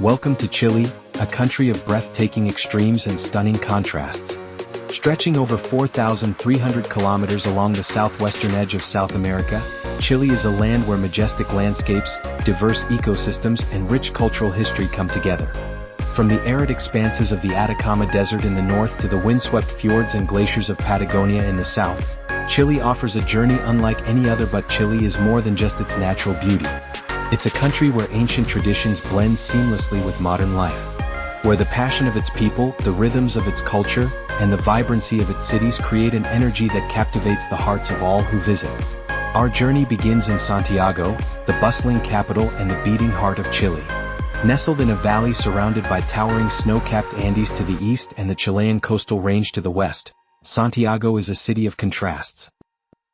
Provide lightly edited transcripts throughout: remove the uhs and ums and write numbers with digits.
Welcome to Chile, a country of breathtaking extremes and stunning contrasts. Stretching over 4,300 kilometers along the southwestern edge of South America, Chile is a land where majestic landscapes, diverse ecosystems and rich cultural history come together. From the arid expanses of the Atacama Desert in the north to the windswept fjords and glaciers of Patagonia in the south, Chile offers a journey unlike any other. But Chile is more than just its natural beauty. It's a country where ancient traditions blend seamlessly with modern life, where the passion of its people, the rhythms of its culture, and the vibrancy of its cities create an energy that captivates the hearts of all who visit. Our journey begins in Santiago, the bustling capital and the beating heart of Chile. Nestled in a valley surrounded by towering snow-capped Andes to the east and the Chilean coastal range to the west, Santiago is a city of contrasts.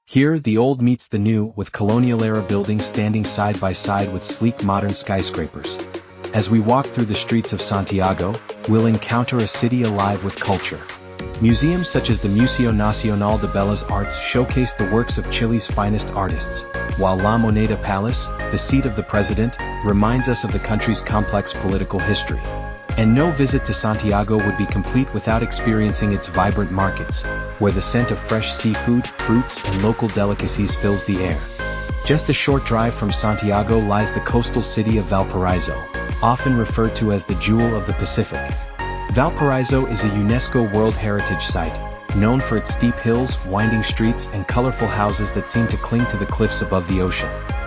Here, the old meets the new, with colonial-era buildings standing side by side with sleek modern skyscrapers. As we walk through the streets of Santiago, we'll encounter a city alive with culture. Museums such as the Museo Nacional de Bellas Artes showcase the works of Chile's finest artists, while La Moneda Palace, the seat of the president, reminds us of the country's complex political history. And no visit to Santiago would be complete without experiencing its vibrant markets, where the scent of fresh seafood, fruits, and local delicacies fills the air. Just a short drive from Santiago lies the coastal city of Valparaiso, often referred to as the Jewel of the Pacific. Valparaiso is a UNESCO World Heritage Site, known for its steep hills, winding streets, and colorful houses that seem to cling to the cliffs above the ocean.